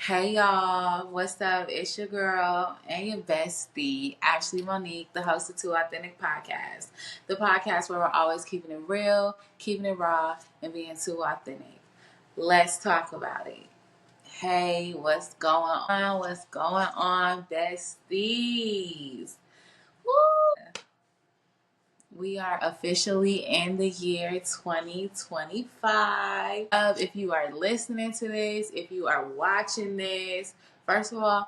Hey y'all, what's up? It's your girl and your bestie, Ashley-Moniique, the host of Two Authentic Podcast. The podcast where we're always keeping it real, keeping it raw, and being too authentic. Let's talk about it. Hey, what's going on? What's going on, besties? Woo! We are officially in the year 2025. If you are listening to this, if you are watching this, first of all,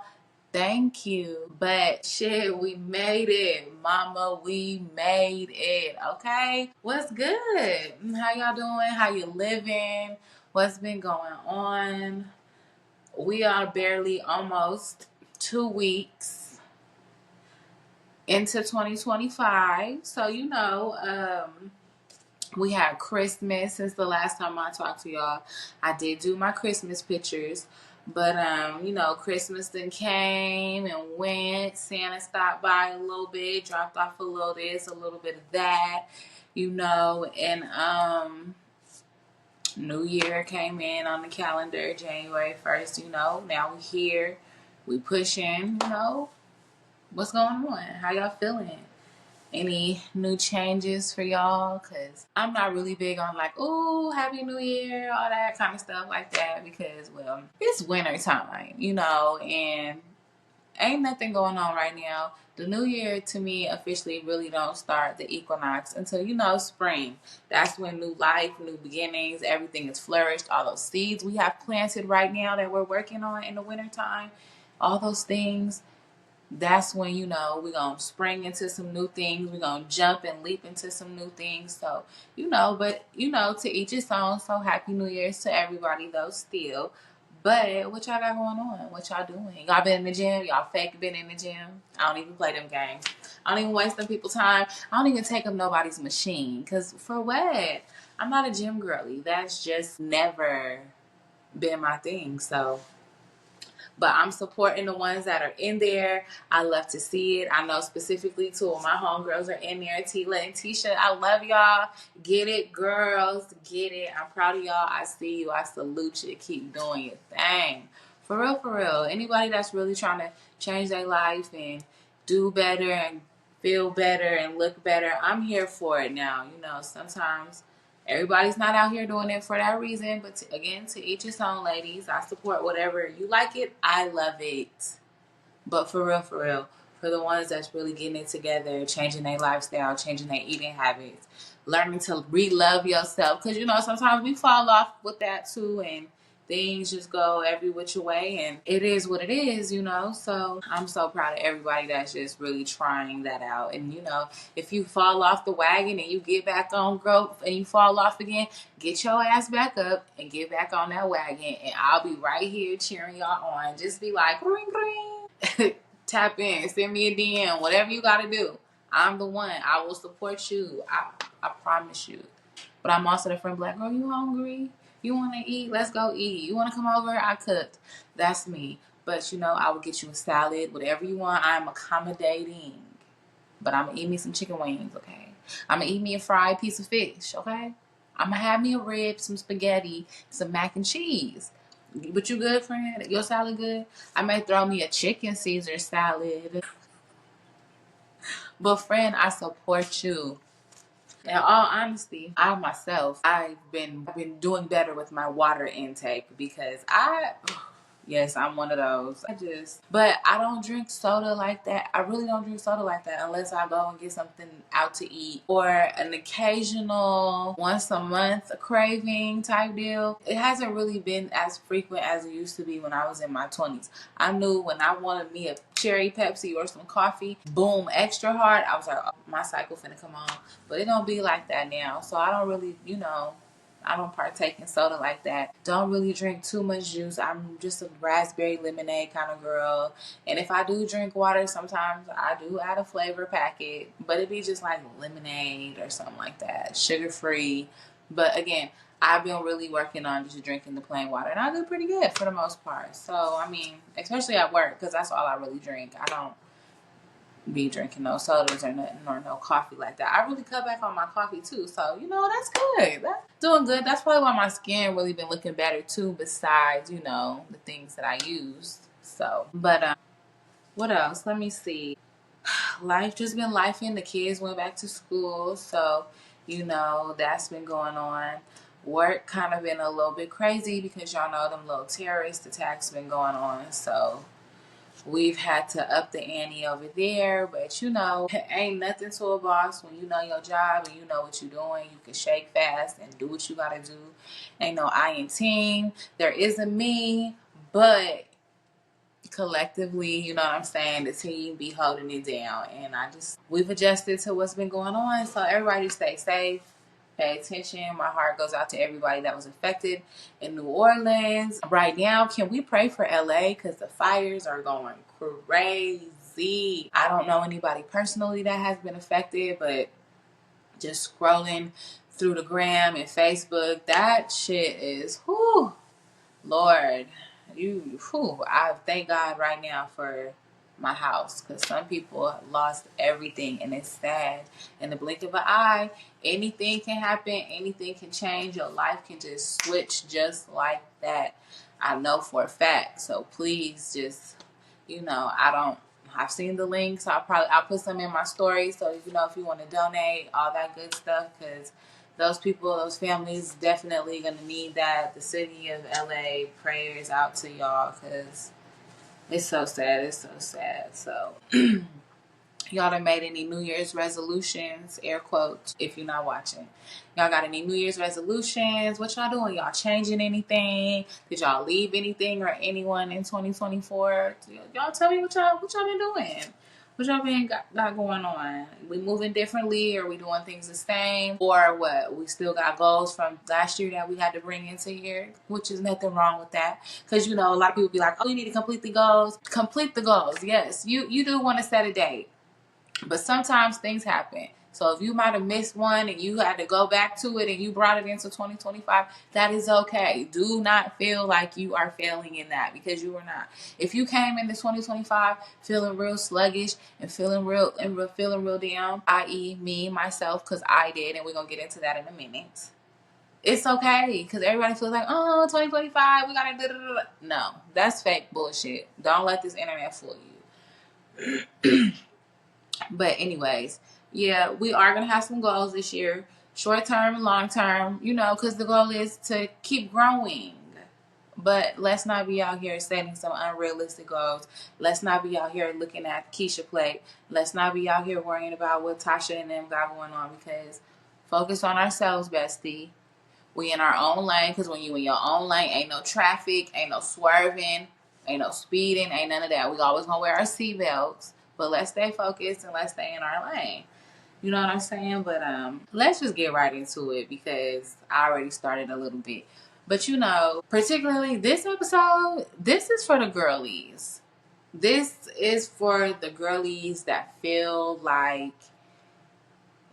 thank you. But shit, we made it. Mama, we made it. Okay? What's good? How y'all doing? How you living? What's been going on? We are barely almost 2 weeks into 2025. So, we had Christmas since the last time I talked to y'all. I did do my Christmas pictures. But, Christmas then came and went. Santa stopped by a little bit, dropped off a little this, a little bit of that, and New Year came in on the calendar, January 1st, now we here, we pushing, what's going on? How y'all feeling? Any new changes for y'all? Because I'm not really big on like, ooh, Happy New Year, all that kind of stuff like that because, well, it's winter time, and ain't nothing going on right now. The new year to me officially really don't start the equinox until, spring. That's when new life, new beginnings, everything is flourished. All those seeds we have planted right now that we're working on in the winter time, all those things, that's when, we're going to spring into some new things. We're going to jump and leap into some new things. So, to each its own. So Happy New Year's to everybody, though, still. But what y'all got going on? What y'all doing? Y'all been in the gym? Y'all fake been in the gym? I don't even play them games. I don't even waste them people's time. I don't even take up nobody's machine. Because for what? I'm not a gym girly. That's just never been my thing. So... but I'm supporting the ones that are in there. I love to see it. I know specifically two of my homegirls are in there, Tila and Tisha. I love y'all. Get it, girls. Get it. I'm proud of y'all. I see you. I salute you. Keep doing your thing. For real, for real. Anybody that's really trying to change their life and do better and feel better and look better, I'm here for it now. Sometimes everybody's not out here doing it for that reason, but again, to each his own, ladies. I support whatever you like it. I love it. But for real, for the ones that's really getting it together, changing their lifestyle, changing their eating habits, learning to re-love yourself. Because, sometimes we fall off with that too, and things just go every which way, and it is what it is, So I'm so proud of everybody that's just really trying that out. And, if you fall off the wagon and you get back on growth and you fall off again, get your ass back up and get back on that wagon. And I'll be right here cheering y'all on. Just be like, ring, ring. Tap in, send me a DM, whatever you got to do. I'm the one. I will support you. I promise you. But I'm also the friend like, girl, you hungry? You want to eat? Let's go eat. You want to come over? I cooked. That's me. But, I will get you a salad, whatever you want. I'm accommodating. But I'm going to eat me some chicken wings, okay? I'm going to eat me a fried piece of fish, okay? I'm going to have me a rib, some spaghetti, some mac and cheese. But you good, friend? Your salad good? I may throw me a chicken Caesar salad. But, friend, I support you. In all honesty, I've been doing better with my water intake because yes, I'm one of those. But I don't drink soda like that. I really don't drink soda like that unless I go and get something out to eat or an occasional once a month craving type deal. It hasn't really been as frequent as it used to be when I was in my 20s. I knew when I wanted me a cherry Pepsi or some coffee, boom, extra hard, I was like, oh, my cycle finna come on. But it don't be like that now. So I don't really, I don't partake in soda like that. Don't really drink too much juice. I'm just a raspberry lemonade kind of girl. And if I do drink water, sometimes I do add a flavor packet. But it be just like lemonade or something like that. Sugar-free. But again, I've been really working on just drinking the plain water. And I do pretty good for the most part. So, especially at work because that's all I really drink. I don't be drinking no sodas or nothing or no coffee like that. I really cut back on my coffee too, so that's good. That's doing good. That's probably why my skin really been looking better too. Besides, the things that I use. So, but what else? Let me see. Life just been lifing. The kids went back to school, so that's been going on. Work kind of been a little bit crazy because y'all know them little terrorist attacks been going on, so we've had to up the ante over there. But ain't nothing to a boss when you know your job and you know what you're doing. You can shake fast and do what you gotta do. Ain't no I in team. There isn't me, but collectively, you know what I'm saying, the team be holding it down, and we've adjusted to what's been going on. So everybody stay safe, pay attention. My heart goes out to everybody that was affected in New Orleans right now. Can we pray for LA, because the fires are going crazy. I don't know anybody personally that has been affected, but just scrolling through the gram and Facebook, that shit is whew, Lord, I thank God right now for my house, because some people lost everything and it's sad. In the blink of an eye, anything can happen, anything can change. Your life can just switch just like that. I know for a fact. So please just, I've seen the links. I'll put some in my story. So if you want to donate, all that good stuff, because those people, those families, definitely gonna need that. The city of LA, prayers out to y'all, because it's so sad. It's so sad. So y'all done made any New Year's resolutions, air quotes, if you're not watching. Y'all got any New Year's resolutions? What y'all doing? Y'all changing anything? Did y'all leave anything or anyone in 2024? Y'all tell me what y'all been doing. What y'all been got going on? We moving differently? Or we doing things the same? Or what? We still got goals from last year that we had to bring into here, which is nothing wrong with that. Because, a lot of people be like, oh, you need to complete the goals. Complete the goals. Yes, you do want to set a date. But sometimes things happen. So if you might have missed one and you had to go back to it and you brought it into 2025, that is okay. Do not feel like you are failing in that, because you are not. If you came into 2025 feeling real sluggish and feeling real down, i.e. me, myself, because I did, and we're going to get into that in a minute. It's okay, because everybody feels like, oh, 2025, we got to da-da-da-da. No, that's fake bullshit. Don't let this internet fool you. But anyways, yeah, we are going to have some goals this year. Short term and long term, because the goal is to keep growing. But let's not be out here setting some unrealistic goals. Let's not be out here looking at Keisha plate. Let's not be out here worrying about what Tasha and them got going on, because focus on ourselves, bestie. We in our own lane, because when you in your own lane, ain't no traffic, ain't no swerving, ain't no speeding, ain't none of that. We always going to wear our seatbelts. But let's stay focused and let's stay in our lane. You know what I'm saying? But let's just get right into it, because I already started a little bit. But particularly this episode, this is for the girlies. This is for the girlies that feel like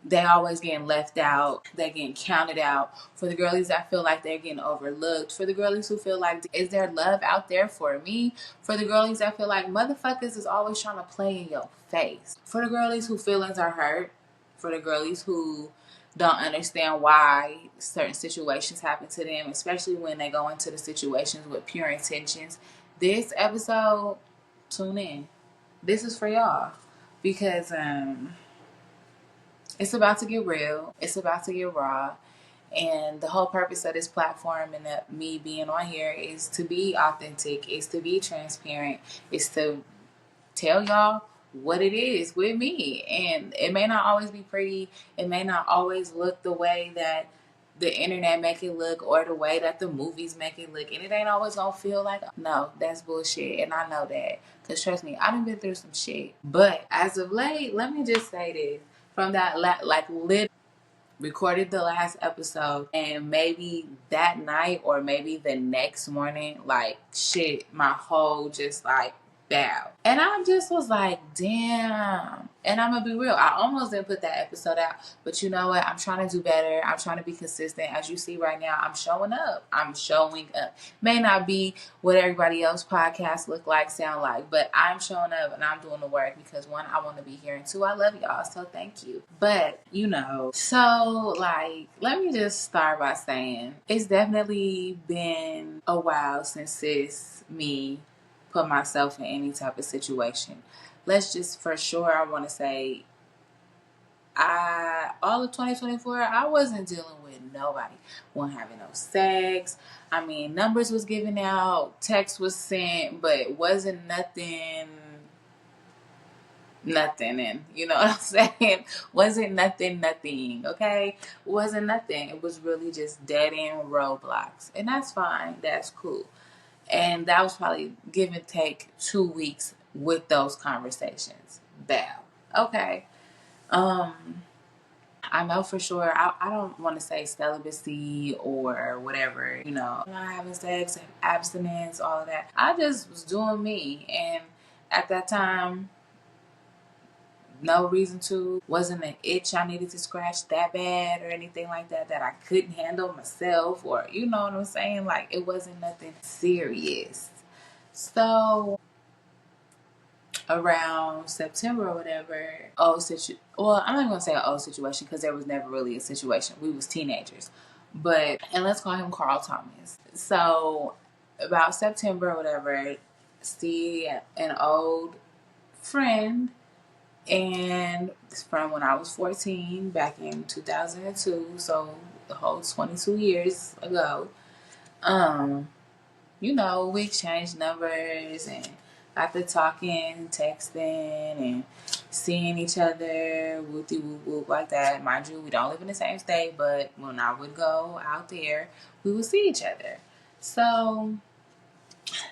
they always getting left out. They're getting counted out. For the girlies that feel like they're getting overlooked. For the girlies who feel like, is there love out there for me? For the girlies that feel like motherfuckers is always trying to play in your face. For the girlies whose feelings are hurt. For the girlies who don't understand why certain situations happen to them, especially when they go into the situations with pure intentions. This episode, tune in. This is for y'all. Because, it's about to get real. It's about to get raw. And the whole purpose of this platform and me being on here is to be authentic. Is to be transparent. Is to tell y'all what it is with me. And it may not always be pretty. It may not always look the way that the internet make it look, or the way that the movies make it look. And it ain't always gonna feel like, no, that's bullshit. And I know that. Because trust me, I done been through some shit. But as of late, let me just say this. From that, literally recorded the last episode, and maybe that night or maybe the next morning, shit, my whole just Bow. And I just was like, damn. And I'm gonna be real, I almost didn't put that episode out, but you know what, I'm trying to do better. I'm trying to be consistent. As you see right now, I'm showing up. May not be what everybody else podcasts look like, sound like, but I'm showing up and I'm doing the work because one, I want to be here, and two, I love y'all, so thank you. But so like, let me just start by saying it's definitely been a while since me put myself in any type of situation. Let's just, for sure, I want to say, all of 2024, I wasn't dealing with nobody. Wasn't having no sex. I mean, numbers was given out, text was sent, but it wasn't nothing, and you know what I'm saying? Wasn't nothing, okay? Wasn't nothing. It was really just dead end roadblocks. And that's fine. That's cool. And that was probably give and take 2 weeks with those conversations. Bow. Okay. I know for sure, I don't want to say celibacy or whatever, not having sex, abstinence, all of that. I just was doing me. And at that time, no reason to, wasn't an itch I needed to scratch that bad or anything like that I couldn't handle myself, or you know what I'm saying? Like, it wasn't nothing serious. So around September or whatever, well, I'm not gonna say an old situation because there was never really a situation. We was teenagers, and let's call him Carl Thomas. So about September or whatever, see an old friend, and it's from when I was 14 back in 2002, so the whole 22 years ago. We exchanged numbers and got to talking, texting, and seeing each other, whoopty whoop whoop, like that. Mind you, we don't live in the same state, but when I would go out there, we would see each other. So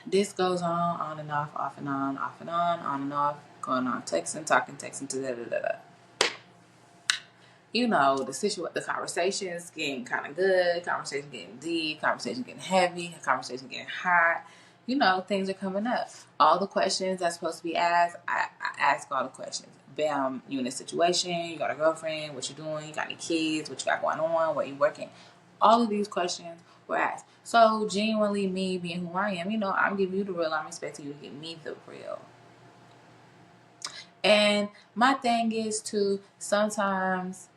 this goes on and off and on and off, going on, texting, talking, texting, da da da da. The conversation's getting kind of good, conversation getting deep, conversation getting heavy, conversation getting hot. Things are coming up. All the questions that's supposed to be asked, I ask all the questions. Bam, you in a situation, you got a girlfriend, what you doing, you got any kids, what you got going on, where you working. All of these questions were asked. So genuinely, me being who I am, I'm giving you the real, I'm expecting you to give me the real. And my thing is to sometimes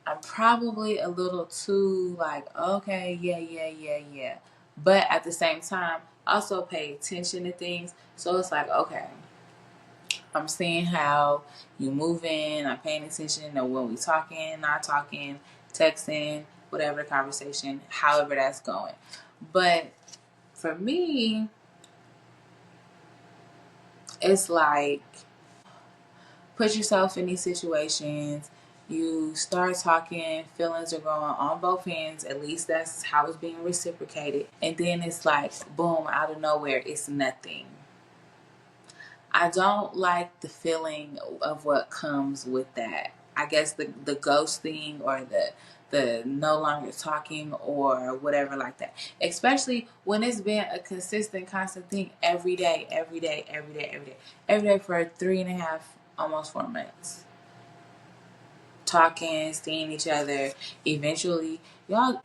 I'm probably a little too like, okay, yeah. But at the same time, also pay attention to things. So it's like, okay, I'm seeing how you moving. I'm paying attention to when we talking, not talking, texting, whatever the conversation, however that's going. But for me, it's like, put yourself in these situations. You start talking, feelings are growing on both ends. At least that's how it's being reciprocated. And then it's like, boom, out of nowhere, it's nothing. I don't like the feeling of what comes with that. I guess the ghosting or the no longer talking or whatever like that. Especially when it's been a consistent, constant thing every day for 3.5, almost 4 months. Talking, seeing each other. Eventually, y'all,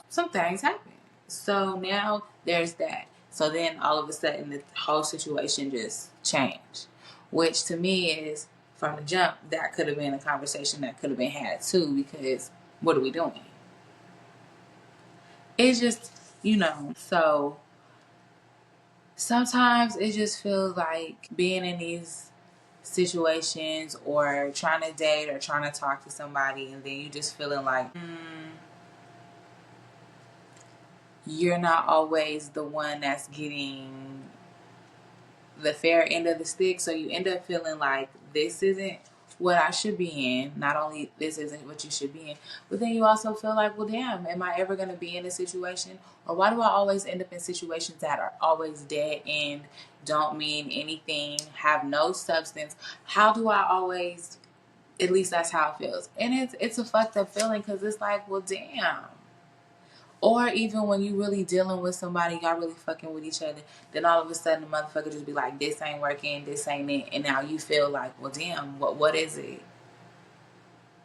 some things happen. So now there's that. So then all of a sudden the whole situation just changed. Which to me is, from the jump, that could have been a conversation that could have been had too, because what are we doing? It's just, so sometimes it just feels like being in these situations or trying to date or trying to talk to somebody, and then you just feeling like you're not always the one that's getting the fair end of the stick. So you end up feeling like this isn't what I should be in. Not only this isn't what you should be in, but then you also feel like, well, damn, am I ever going to be in a situation? Or why do I always end up in situations that are always dead end, don't mean anything, have no substance? How do I always, at least that's how it feels. And it's a fucked up feeling, because it's like, well, damn. Or even when you really dealing with somebody, y'all really fucking with each other, then all of a sudden the motherfucker just be like, this ain't working, this ain't it. And now you feel like, well, damn, what is it?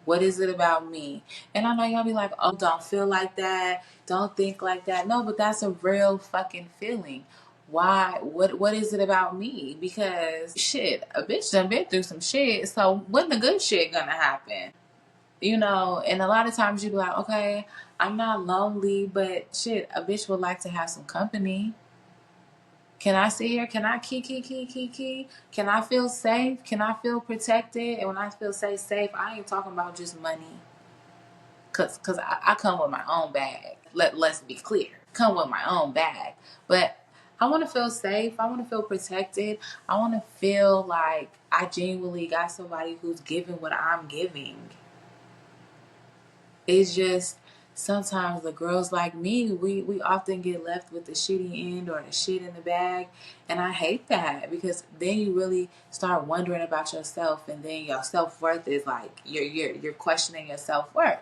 What is it about me? And I know y'all be like, oh, don't feel like that. Don't think like that. No, but that's a real fucking feeling. Why? What is it about me? Because shit, a bitch done been through some shit. So when the good shit gonna happen? You know, and a lot of times you be like, okay, I'm not lonely, but shit, a bitch would like to have some company. Can I sit here? Can I key? Can I feel safe? Can I feel protected? And when I feel safe, I ain't talking about just money. Cause I come with my own bag. Let's be clear. Come with my own bag. But I want to feel safe. I want to feel protected. I want to feel like I genuinely got somebody who's giving what I'm giving. It's just sometimes the girls like me, we often get left with the shitty end or the shit in the bag. And I hate that because then you really start wondering about yourself, and then your self-worth is like you're questioning your self-worth.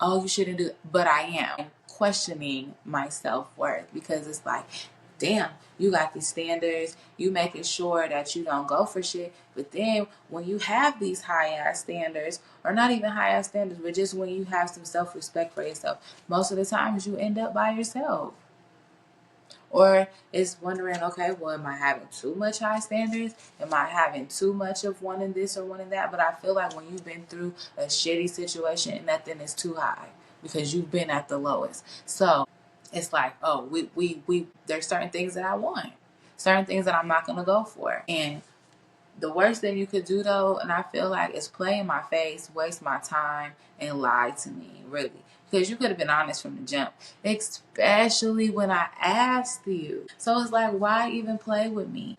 Oh, you shouldn't do it. But I am questioning my self-worth because it's like, damn, you got these standards, you making sure that you don't go for shit. But then when you have these high ass standards, or not even high ass standards, but just when you have some self-respect for yourself, most of the times you end up by yourself. Or it's wondering, okay, well, am I having too much high standards? Am I having too much of wanting this or wanting that? But I feel like when you've been through a shitty situation, nothing is too high because you've been at the lowest. So it's like, oh, we there's certain things that I want, certain things that I'm not gonna go for. And the worst thing you could do though, and I feel like, is play in my face, waste my time, and lie to me, really. Because you could have been honest from the jump, especially when I asked you. So it's like, why even play with me?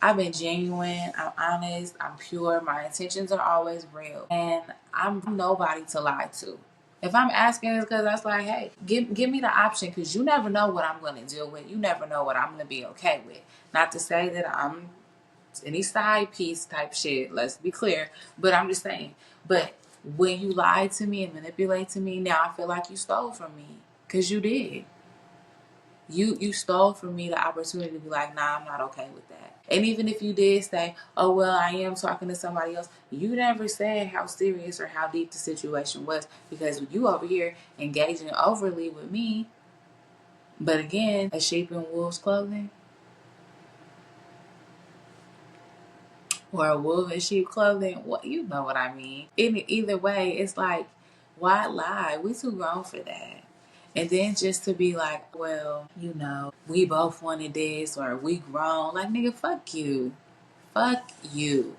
I've been genuine, I'm honest, I'm pure, my intentions are always real. And I'm nobody to lie to. If I'm asking, it's because that's like, hey, give me the option, because you never know what I'm going to deal with. You never know what I'm going to be okay with. Not to say that I'm any side piece type shit, let's be clear. But I'm just saying. But when you lied to me and manipulate to me, now I feel like you stole from me. Because you did. You stole from me the opportunity to be like, nah, I'm not okay with that. And even if you did say, oh, well, I am talking to somebody else, you never said how serious or how deep the situation was, because you over here engaging overly with me. But again, a sheep in wolf's clothing, or a wolf in sheep clothing, what, you know what I mean. Either way, it's like, why lie? We too grown for that. And then just to be like, well, you know, we both wanted this, or we grown. Like, nigga, fuck you. Fuck you.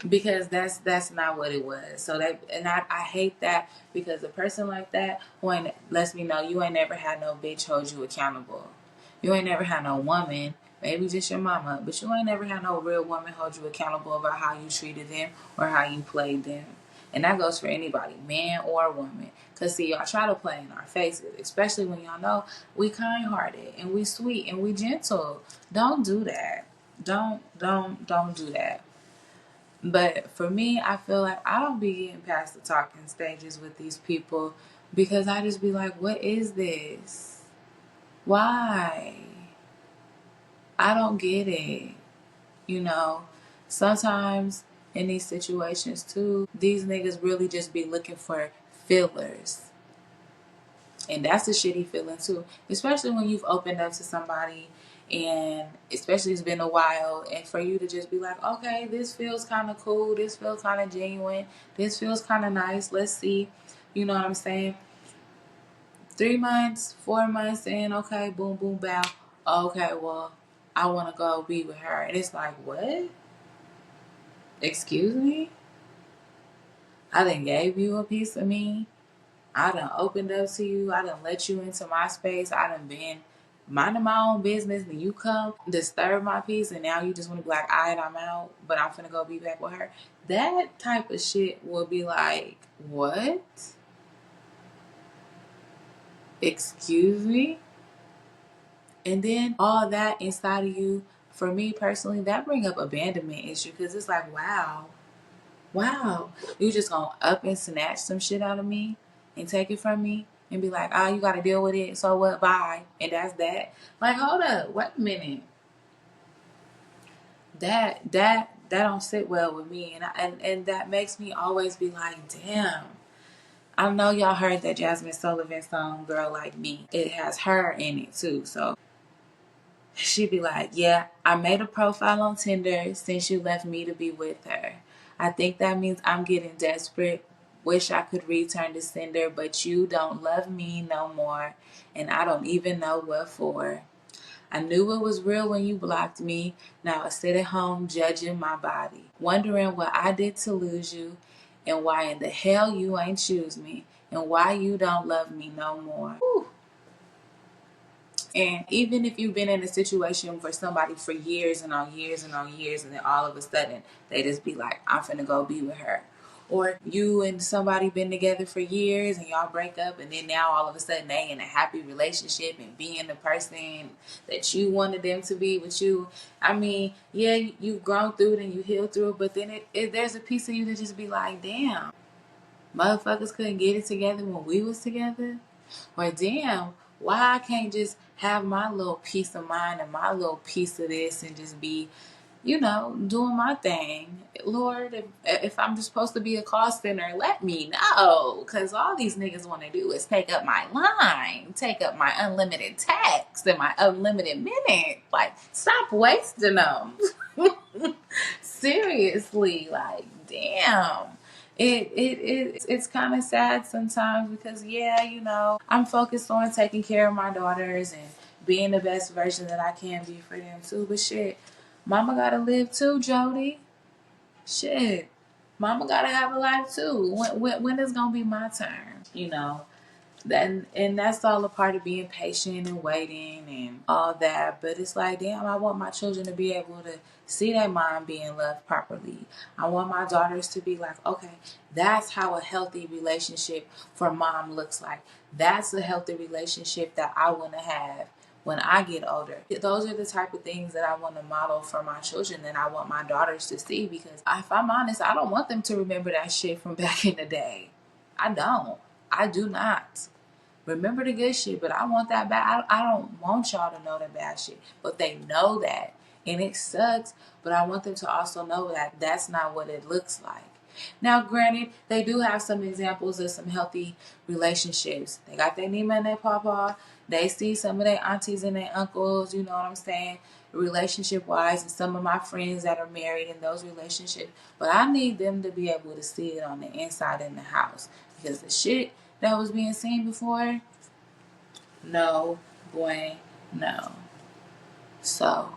Because that's not what it was. So that, and I hate that, because a person like that who lets me know you ain't never had no bitch hold you accountable. You ain't never had no woman, maybe just your mama, but you ain't never had no real woman hold you accountable about how you treated them or how you played them. And that goes for anybody, man or woman. Because see, y'all try to play in our faces, especially when y'all know we kind-hearted and we sweet and we gentle. Don't do that. Don't do that. But for me, I feel like I don't be getting past the talking stages with these people, because I just be like, what is this? Why? I don't get it. You know, sometimes in these situations too, these niggas really just be looking for fillers. And that's a shitty feeling too, especially when you've opened up to somebody, and especially it's been a while, and for you to just be like, okay, this feels kind of cool, this feels kind of genuine, this feels kind of nice, let's see, you know what I'm saying? 3 months, 4 months in, okay, boom, boom, bow, okay, well, I want to go be with her. And it's like, what? Excuse me? I done gave you a piece of me. I done opened up to you. I done let you into my space. I done been minding my own business. Then you come disturb my peace, and now you just want to be like, all right, I'm out, but I'm finna go be back with her. That type of shit will be like, what? Excuse me? And then all that inside of you, for me personally, that bring up abandonment issue, because it's like, wow, you just gonna up and snatch some shit out of me and take it from me? and be like, oh, you got to deal with it. So what? Bye. And that's that. Like, hold up. Wait a minute. That don't sit well with me. And that makes me always be like, damn. I know y'all heard that Jazmine Sullivan song, Girl Like Me. It has her in it too. So she'd be like, yeah, I made a profile on Tinder since you left me to be with her. I think that means I'm getting desperate. Wish I could return to sender, but you don't love me no more. And I don't even know what for. I knew it was real when you blocked me. Now I sit at home judging my body, wondering what I did to lose you, and why in the hell you ain't choose me, and why you don't love me no more. Whew. And even if you've been in a situation for somebody for years and on years and on years, and then all of a sudden they just be like, I'm finna go be with her. Or you and somebody been together for years and y'all break up, and then now all of a sudden they in a happy relationship and being the person that you wanted them to be with you. I mean, yeah, you've grown through it and you healed through it, but then there's a piece of you that just be like, damn, motherfuckers couldn't get it together when we was together. Or damn, why I can't just have my little peace of mind and my little piece of this and just be, doing my thing. Lord, if I'm just supposed to be a call center, let me know. Because all these niggas want to do is take up my line, take up my unlimited text and my unlimited minutes. Like, stop wasting them. Seriously, like, damn. It's kind of sad sometimes because, I'm focused on taking care of my daughters and being the best version that I can be for them too. But shit, mama gotta live too, Jody. Shit, mama gotta have a life too. When is gonna be my turn? And that's all a part of being patient and waiting and all that. But it's like, damn, I want my children to be able to see their mom being loved properly. I want my daughters to be like, okay, that's how a healthy relationship for mom looks like. That's a healthy relationship that I want to have when I get older. Those are the type of things that I want to model for my children and I want my daughters to see, because if I'm honest, I don't want them to remember that shit from back in the day. I don't. I do not. Remember the good shit, but I want that bad. I don't want y'all to know the bad shit, but they know that, and it sucks. But I want them to also know that that's not what it looks like. Now, granted, they do have some examples of some healthy relationships. They got their Nima and their Papa. They see some of their aunties and their uncles. You know what I'm saying? Relationship-wise, and some of my friends that are married in those relationships. But I need them to be able to see it on the inside in the house, because the shit that was being seen before, no, boy, no. So,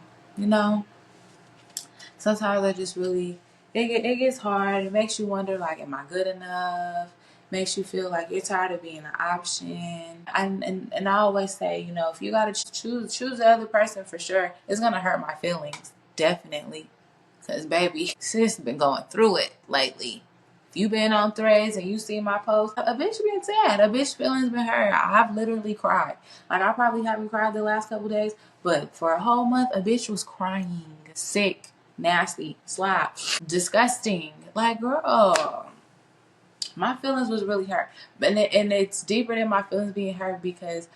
sometimes I just really, it gets hard. It makes you wonder, like, am I good enough? Makes you feel like you're tired of being an option. And I always say, if you gotta choose the other person, for sure, it's gonna hurt my feelings, definitely. Because, baby, sis been going through it lately. If you been on Threads and you see my post, a bitch been sad. A bitch feelings been hurt. I've literally cried. Like, I probably haven't cried the last couple days, but for a whole month, a bitch was crying. Sick, nasty, slap, disgusting. Like, girl, my feelings was really hurt. And it's deeper than my feelings being hurt, because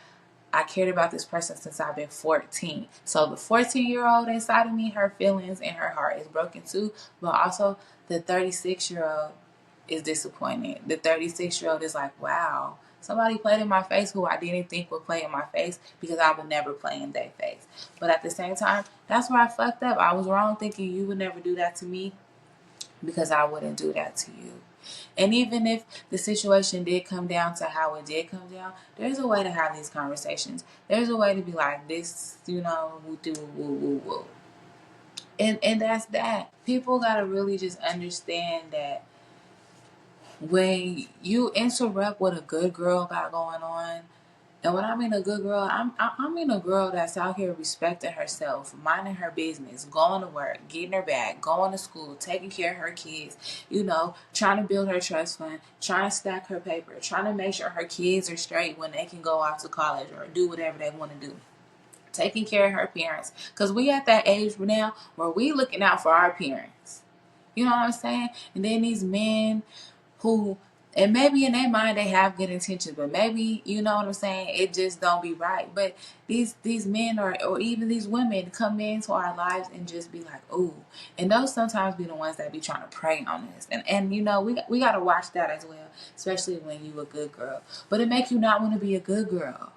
I cared about this person since I've been 14. So the 14-year-old inside of me, her feelings and her heart is broken too. But also the 36-year-old is disappointed. The 36-year-old is like, wow, somebody played in my face who I didn't think would play in my face, because I would never play in their face. But at the same time, that's where I fucked up. I was wrong thinking you would never do that to me, because I wouldn't do that to you. And even if the situation did come down to how it did come down, there's a way to have these conversations. There's a way to be like, this, woo do woo woo woo. And that's that. People gotta really just understand that when you interrupt what a good girl got going on, and when I mean a good girl, I mean a girl that's out here respecting herself, minding her business, going to work, getting her bag, going to school, taking care of her kids, trying to build her trust fund, trying to stack her paper, trying to make sure her kids are straight when they can go off to college or do whatever they want to do. Taking care of her parents. Because we at that age now where we looking out for our parents. You know what I'm saying? And then these men who And maybe in their mind they have good intentions, but maybe, you know what I'm saying, it just don't be right. But these men or even these women come into our lives and just be like, ooh. And those sometimes be the ones that be trying to prey on us. And you know, we got to watch that as well, especially when you a good girl. But it make you not want to be a good girl.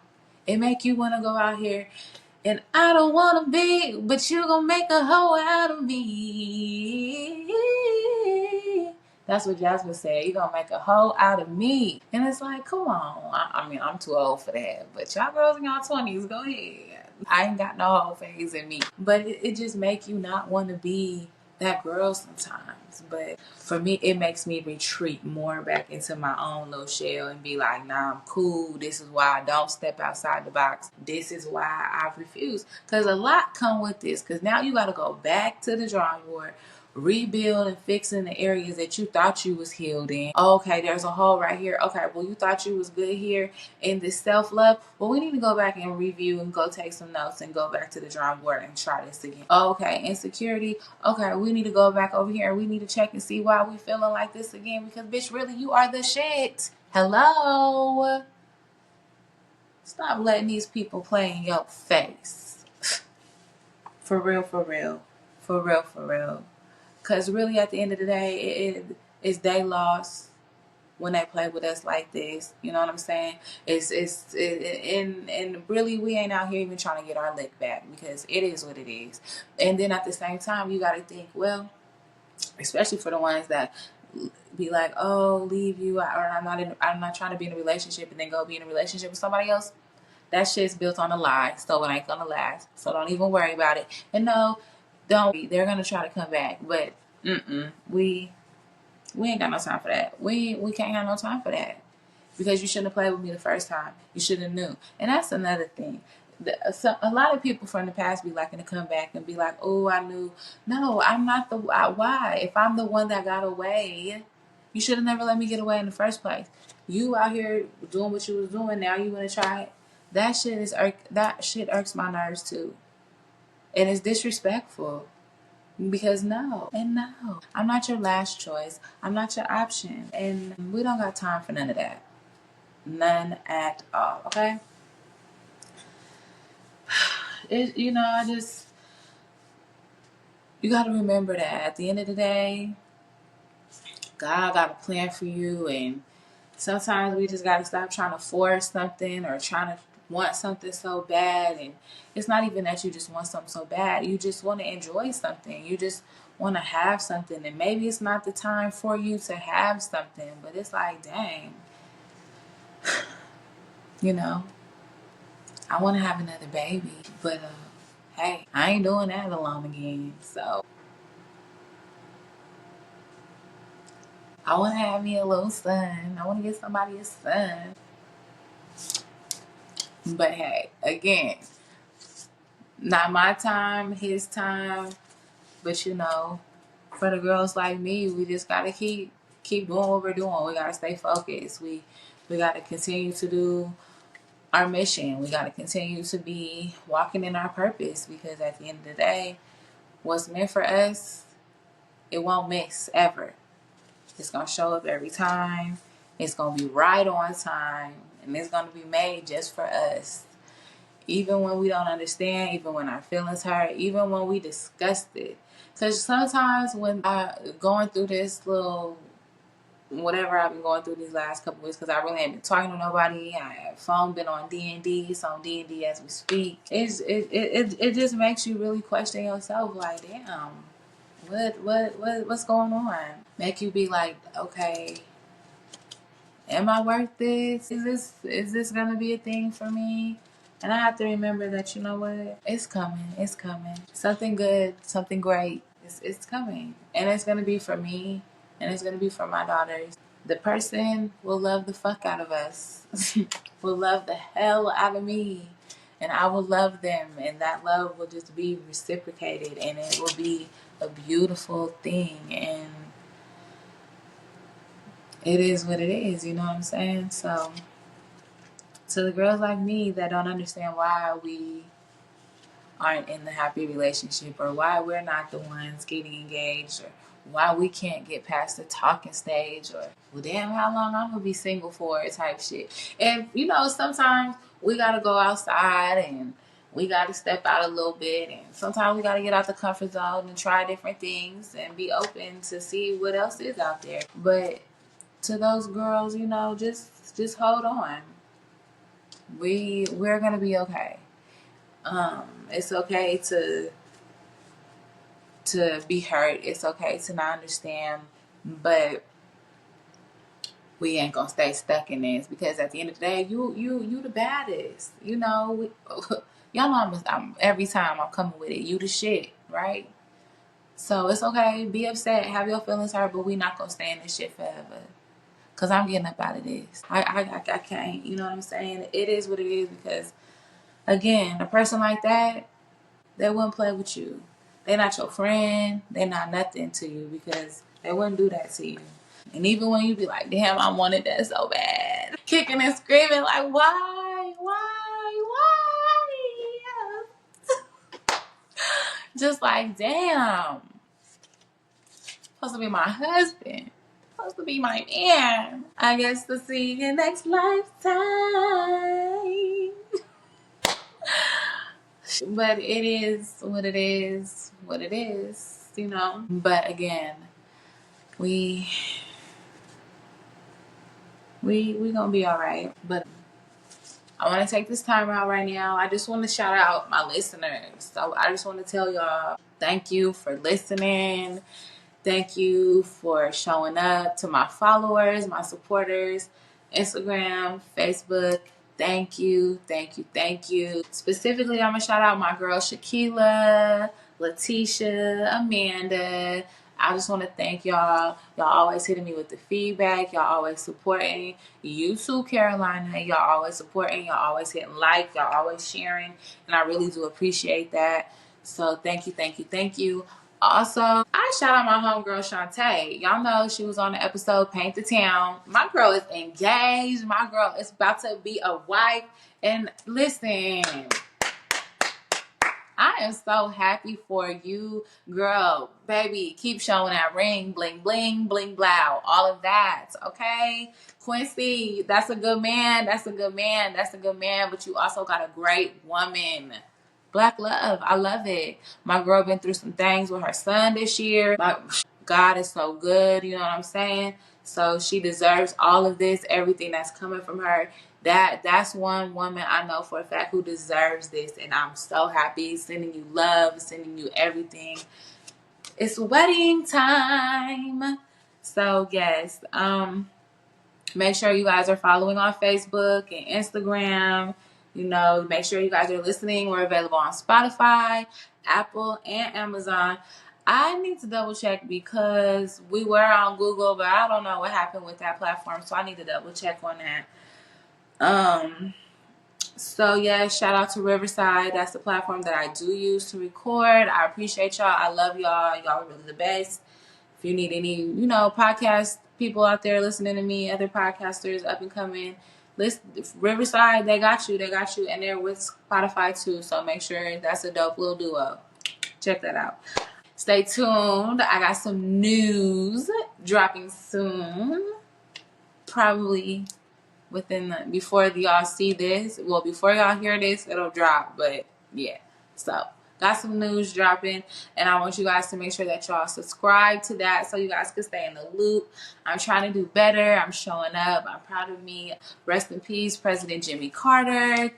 It make you want to go out here and I don't want to be, but you gonna make a hoe out of me. That's what Jazmine said. You gonna make a hoe out of me. And it's like, come on. I mean, I'm too old for that. But y'all girls in y'all 20s, go ahead. I ain't got no whole phase in me. But it just make you not want to be that girl sometimes. But for me, it makes me retreat more back into my own little shell and be like, nah, I'm cool. This is why I don't step outside the box. This is why I refuse. Because a lot come with this. Because now you got to go back to the drawing board, rebuild and fix in the areas that you thought you was healed in. Okay, there's a hole right here. Okay, well, you thought you was good here in this self-love. Well, we need to go back and review and go take some notes and go back to the drawing board and try this again. Okay, insecurity. Okay, we need to go back over here and we need to check and see why we feeling like this again, because bitch, really, you are the shit. Hello? Stop letting these people play in your face. For real, for real. For real, for real. Because really, at the end of the day, it's their loss when they play with us like this. You know what I'm saying? And really, we ain't out here even trying to get our lick back, because it is what it is. And then at the same time, you got to think, well, especially for the ones that be like, oh, leave you, or I'm not trying to be in a relationship, and then go be in a relationship with somebody else. That shit's built on a lie, so it ain't gonna last. So don't even worry about it. And no, don't. They're gonna try to come back, but we ain't got no time for that. We can't have no time for that, because you shouldn't have played with me the first time. You should have knew. And that's another thing. A lot of people from the past be liking to come back and be like, oh, I knew. No, I'm not the. Why? If I'm the one that got away, you should have never let me get away in the first place. You out here doing what you was doing. Now you want to try it. That shit irks my nerves too, and it's disrespectful. Because no, I'm not your last choice. I'm not your option, and we don't got time for none of that. None at all. Okay. You got to remember that at the end of the day, God got a plan for you, and sometimes we just got to stop trying to force something or trying to want something so bad. And it's not even that you just want something so bad. You just want to enjoy something. You just want to have something. And maybe it's not the time for you to have something, but it's like, dang, I want to have another baby. But hey, I ain't doing that alone again. So I want to have me a little son. I want to get somebody a son. But hey, again, not my time, his time. But for the girls like me, we just gotta keep doing what we're doing. We gotta stay focused. We gotta continue to do our mission. We gotta continue to be walking in our purpose, because at the end of the day, what's meant for us, it won't miss ever. It's gonna show up every time. It's gonna be right on time, and it's gonna be made just for us. Even when we don't understand, even when our feelings hurt, even when we disgusted. Because sometimes when I going through this little whatever I've been going through these last couple weeks, because I really ain't been talking to nobody. I have phone been on D&D. It's on D&D as we speak. It just makes you really question yourself. Like, damn, what's going on? Make you be like, okay, am I worth this? Is this gonna be a thing for me? And I have to remember that, you know what? It's coming. It's coming. Something good, something great. It's coming. And it's gonna be for me, and it's gonna be for my daughters. The person will love the fuck out of us. Will love the hell out of me. And I will love them, and that love will just be reciprocated, and it will be a beautiful thing. And it is what it is, you know what I'm saying? So, to the girls like me that don't understand why we aren't in the happy relationship, or why we're not the ones getting engaged, or why we can't get past the talking stage, or well, damn, how long I'm gonna be single for type shit. And you know, sometimes we gotta go outside and we gotta step out a little bit, and sometimes we gotta get out the comfort zone and try different things and be open to see what else is out there. But to those girls, you know, just hold on. We're gonna be okay. It's okay to be hurt. It's okay to not understand, but we ain't gonna stay stuck in this, because at the end of the day, you the baddest. You know, y'all know I'm every time I'm coming with it. You the shit, right? So it's okay. Be upset, have your feelings hurt, but we not gonna stay in this shit forever. Cause I'm getting up out of this. I can't. You know what I'm saying? It is what it is, because again, a person like that, they wouldn't play with you. They're not your friend. They're not nothing to you, because they wouldn't do that to you. And even when you be like, damn, I wanted that so bad. Kicking and screaming like, why? Just like, damn. Supposed to be my husband. Supposed to be my man. I guess to see you next lifetime. But it is what it is, you know. But again, we gonna be all right. But I want to take this time out right now. I just want to shout out my listeners. So I just want to tell y'all, thank you for listening. Thank you for showing up. To my followers, my supporters, Instagram, Facebook. Thank you. Specifically, I'm going to shout out my girl Shaquila, Letitia, Amanda. I just want to thank y'all. Y'all always hitting me with the feedback. Y'all always supporting. You too, Carolina. Y'all always supporting. Y'all always hitting like. Y'all always sharing. And I really do appreciate that. So thank you. Also, I shout out my homegirl Shantae. Y'all know she was on the episode Paint the Town. My girl is engaged. My girl is about to be a wife. And listen, I am so happy for you, girl. Baby, keep showing that ring, bling, bling, bling, blow. All of that, okay? Quincy, that's a good man. But you also got a great woman. Black love. I love it. My girl been through some things with her son this year. God is so good. You know what I'm saying? So she deserves all of this, everything that's coming from her. That's one woman I know for a fact who deserves this. And I'm so happy. Sending you love, sending you everything. It's wedding time. So yes, make sure you guys are following on Facebook and Instagram. You know, make sure you guys are listening. We're available on Spotify, Apple, and Amazon. I need to double check because we were on Google, but I don't know what happened with that platform, so I need to double check on that. So yeah, shout out to Riverside. That's the platform that I do use to record. I appreciate y'all. I love y'all. Y'all are really the best. If you need any, you know, podcast people out there listening to me, other podcasters up and coming, listen, Riverside, they got you, and they're with Spotify too. So make sure that's a dope little duo. Check that out. Stay tuned. I got some news dropping soon. Probably before y'all see this. Well, before y'all hear this, it'll drop. But yeah, so got some news dropping, and I want you guys to make sure that y'all subscribe to that so you guys can stay in the loop. I'm trying to do better. I'm showing up. I'm proud of me. Rest in peace, President Jimmy Carter.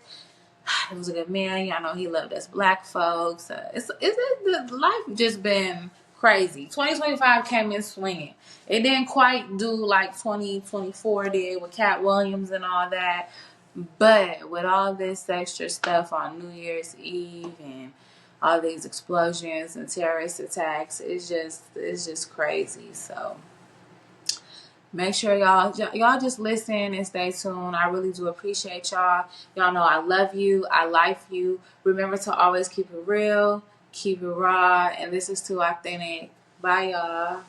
He was a good man. Y'all know he loved us black folks. The life just been crazy. 2025 came in swinging. It didn't quite do like 2024 did with Cat Williams and all that. But with all this extra stuff on New Year's Eve and all these explosions and terrorist attacks, it's just crazy. So make sure y'all just listen and stay tuned. I really do appreciate y'all. Y'all know I love you. I like you. Remember to always keep it real, keep it raw, and this is too authentic. Bye, y'all.